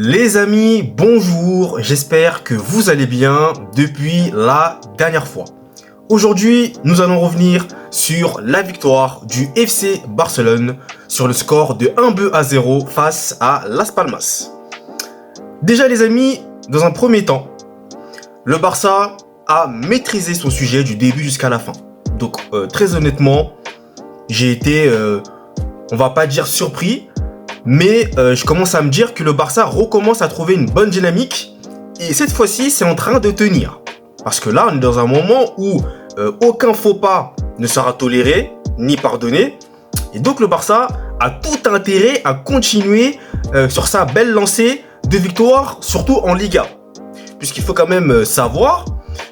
Les amis, bonjour, j'espère que vous allez bien depuis la dernière fois. Aujourd'hui, nous allons revenir sur la victoire du FC Barcelone sur le score de 1-0 face à Las Palmas. Déjà les amis, dans un premier temps, le Barça a maîtrisé son sujet du début jusqu'à la fin. Donc très honnêtement, j'ai été, on va pas dire surpris, mais je commence à me dire que le Barça recommence à trouver une bonne dynamique et cette fois-ci c'est en train de tenir. Parce que là on est dans un moment où aucun faux pas ne sera toléré ni pardonné et donc le Barça a tout intérêt à continuer sur sa belle lancée de victoires, surtout en Liga. Puisqu'il faut quand même savoir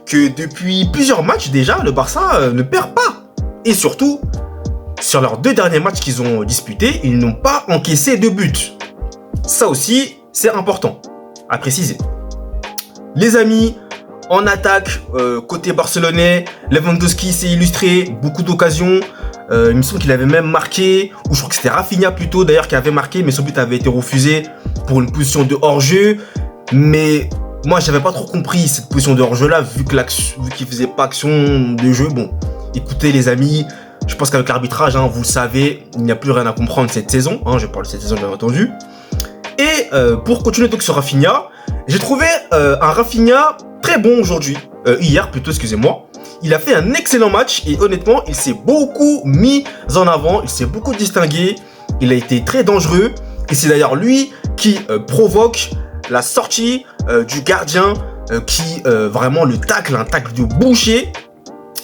que depuis plusieurs matchs déjà le Barça ne perd pas. Et surtout, sur leurs deux derniers matchs qu'ils ont disputés, ils n'ont pas encaissé de but. Ça aussi, c'est important à préciser. Les amis, en attaque, côté barcelonais, Lewandowski s'est illustré, beaucoup d'occasions. Il me semble qu'il avait même marqué, ou je crois que c'était Rafinha plutôt d'ailleurs qui avait marqué, mais son but avait été refusé pour une position de hors-jeu. Mais moi, j'avais pas trop compris cette position de hors-jeu-là, vu qu'il faisait pas action de jeu. Bon, écoutez les amis, je pense qu'avec l'arbitrage, vous le savez, il n'y a plus rien à comprendre cette saison. Je parle de cette saison bien entendu. Et pour continuer donc sur Rafinha, j'ai trouvé un Rafinha très bon aujourd'hui. Hier plutôt, excusez-moi. Il a fait un excellent match et honnêtement, il s'est beaucoup mis en avant. Il s'est beaucoup distingué. Il a été très dangereux. Et c'est d'ailleurs lui qui provoque la sortie du gardien qui vraiment le tacle, un tacle de boucher.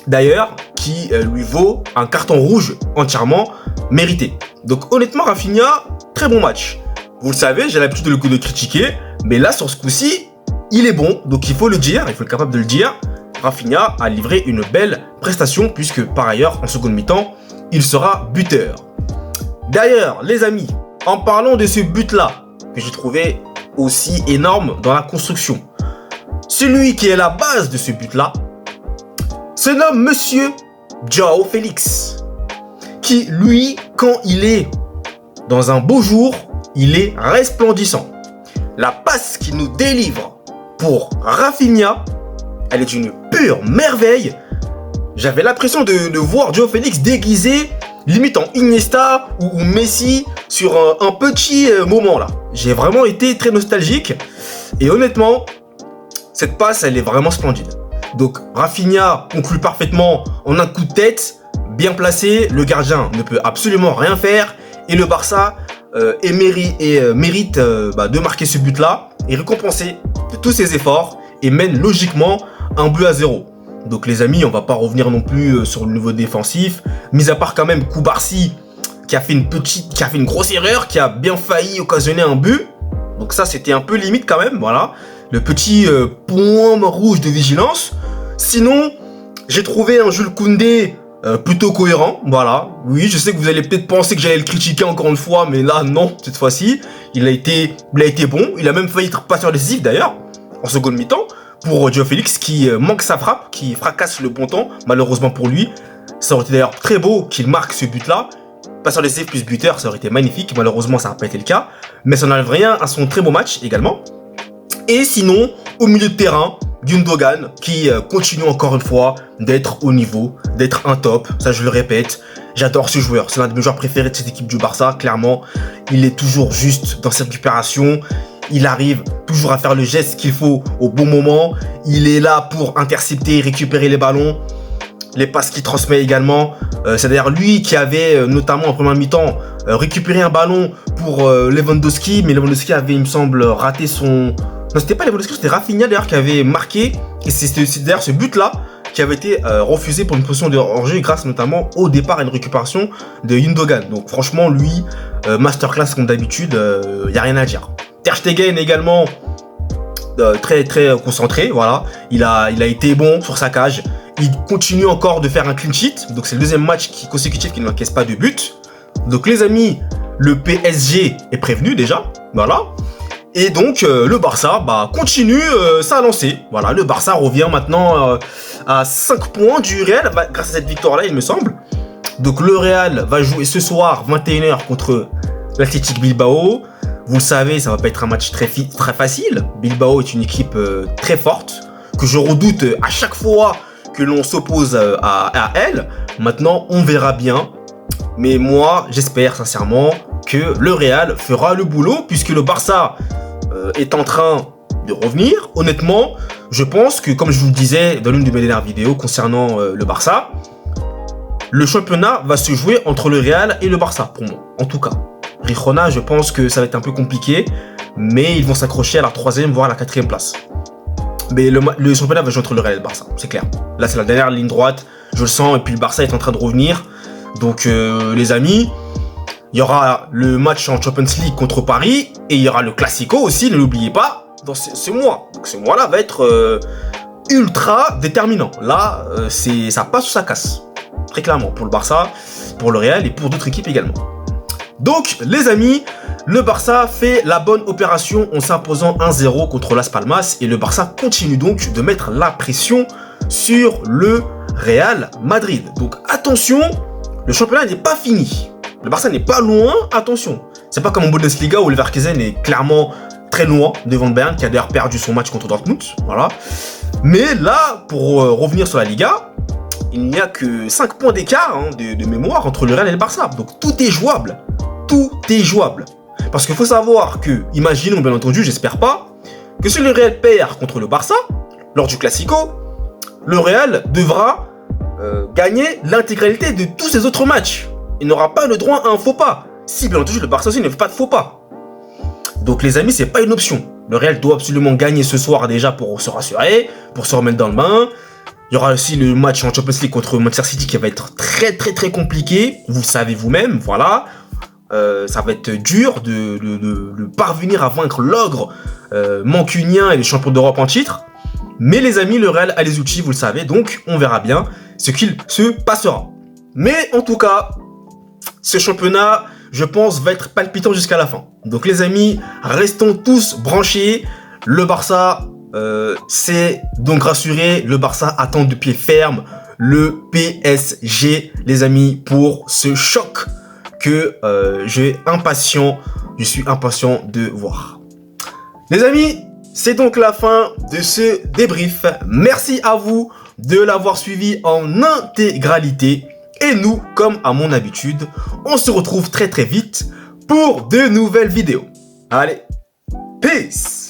D'ailleurs, qui lui vaut un carton rouge entièrement mérité. Donc honnêtement, Rafinha, très bon match. Vous le savez, j'ai l'habitude de le critiquer, mais là, sur ce coup-ci, il est bon. Donc il faut le dire, il faut être capable de le dire. Rafinha a livré une belle prestation, puisque par ailleurs, en seconde mi-temps, il sera buteur. D'ailleurs, les amis, en parlant de ce but-là, que j'ai trouvé aussi énorme dans la construction, celui qui est la base de ce but-là, se nomme Monsieur João Félix, qui lui, quand il est dans un beau jour, il est resplendissant. La passe qu'il nous délivre pour Rafinha, elle est une pure merveille. J'avais l'impression de voir João Félix déguisé, limite en Iniesta ou Messi sur un petit moment là. J'ai vraiment été très nostalgique et honnêtement, cette passe, elle est vraiment splendide. Donc Rafinha conclut parfaitement en un coup de tête, bien placé, le gardien ne peut absolument rien faire et le Barça mérite de marquer ce but-là et récompenser de tous ses efforts et mène logiquement 1-0. Donc les amis, on va pas revenir non plus sur le niveau défensif, mis à part quand même Koubarsi qui a fait une grosse erreur, qui a bien failli occasionner un but. Donc ça c'était un peu limite quand même, voilà. Le petit point rouge de vigilance. Sinon, j'ai trouvé un Jules Koundé plutôt cohérent. Voilà. Oui, je sais que vous allez peut-être penser que j'allais le critiquer encore une fois, mais là, non, cette fois-ci. Il a été bon. Il a même failli être passeur décisif d'ailleurs, en seconde mi-temps, pour João Félix qui manque sa frappe, qui fracasse le bon temps, malheureusement pour lui. Ça aurait été d'ailleurs très beau qu'il marque ce but-là. Passeur décisif plus buteur, ça aurait été magnifique. Malheureusement, ça n'a pas été le cas. Mais ça n'enlève rien à son très beau match également. Et sinon, au milieu de terrain, Gundogan qui continue encore une fois d'être au niveau, d'être un top. Ça, je le répète, j'adore ce joueur. C'est l'un de mes joueurs préférés de cette équipe du Barça, clairement. Il est toujours juste dans cette récupération. Il arrive toujours à faire le geste qu'il faut au bon moment. Il est là pour intercepter, récupérer les ballons. Les passes qu'il transmet également. C'est d'ailleurs lui qui avait, notamment en première mi-temps, récupéré un ballon pour Lewandowski. Mais Lewandowski avait, il me semble, raté son... Non, c'était pas Lewandowski, c'était Rafinha d'ailleurs qui avait marqué. Et c'est d'ailleurs ce but-là qui avait été refusé pour une position de hors-jeu grâce notamment au départ à une récupération de Gundogan. Donc franchement, lui, masterclass comme d'habitude, il n'y a rien à dire. Ter Stegen également, très très concentré, voilà. Il a été bon sur sa cage. Il continue encore de faire un clean sheet. Donc c'est le deuxième match consécutif qu'il n'encaisse pas de but. Donc les amis, le PSG est prévenu déjà, voilà. Et donc le Barça continue sa lancée. Voilà, le Barça revient maintenant à 5 points du Real grâce à cette victoire-là, il me semble. Donc le Real va jouer ce soir 21h contre l'Athletic Bilbao. Vous le savez, ça va pas être un match très facile. Bilbao est une équipe très forte, que je redoute à chaque fois que l'on s'oppose à elle. Maintenant, on verra bien. Mais moi, j'espère sincèrement que le Real fera le boulot, puisque le Barça est en train de revenir. Honnêtement, je pense que, comme je vous le disais dans l'une de mes dernières vidéos concernant le Barça, le championnat va se jouer entre le Real et le Barça, pour moi, en tout cas. Girona, je pense que ça va être un peu compliqué, mais ils vont s'accrocher à la 3e, voire à la 4e place. Mais le championnat va jouer entre le Real et le Barça, c'est clair. Là, c'est la dernière ligne droite, je le sens, et puis le Barça est en train de revenir. Donc, les amis, il y aura le match en Champions League contre Paris, et il y aura le Classico aussi, ne l'oubliez pas, dans ce mois. Donc, ce mois-là va être ultra déterminant. Là, ça passe ou ça casse. Très clairement, pour le Barça, pour le Real et pour d'autres équipes également. Donc, les amis, le Barça fait la bonne opération en s'imposant 1-0 contre Las Palmas. Et le Barça continue donc de mettre la pression sur le Real Madrid. Donc, attention, le championnat n'est pas fini. Le Barça n'est pas loin, attention. C'est pas comme en Bundesliga où le Leverkusen est clairement très loin devant le Bayern, qui a d'ailleurs perdu son match contre Dortmund. Voilà. Mais là, pour revenir sur la Liga, il n'y a que 5 points d'écart de mémoire entre le Real et le Barça. Donc tout est jouable. Tout est jouable. Parce qu'il faut savoir que, imaginons bien entendu, j'espère pas, que si le Real perd contre le Barça, lors du Classico, le Real devra gagner l'intégralité de tous ses autres matchs. Il n'aura pas le droit à un faux pas. Si bien entendu le Barça aussi ne fait pas de faux pas. Donc les amis, c'est pas une option. Le Real doit absolument gagner ce soir déjà pour se rassurer, pour se remettre dans le bain. Il y aura aussi le match en Champions League contre Manchester City qui va être très compliqué. Vous le savez vous-même, voilà. Ça va être dur de parvenir à vaincre l'ogre mancunien et les champions d'Europe en titre. Mais les amis, le Real a les outils, vous le savez. Donc on verra bien ce qu'il se passera. Mais en tout cas, ce championnat, je pense, va être palpitant jusqu'à la fin. Donc les amis, restons tous branchés. Le Barça... c'est donc rassuré, le Barça attend de pied ferme le PSG, les amis, pour ce choc que je suis impatient de voir. Les amis, c'est donc la fin de ce débrief. Merci à vous de l'avoir suivi en intégralité. Et nous, comme à mon habitude, on se retrouve très vite pour de nouvelles vidéos. Allez, peace!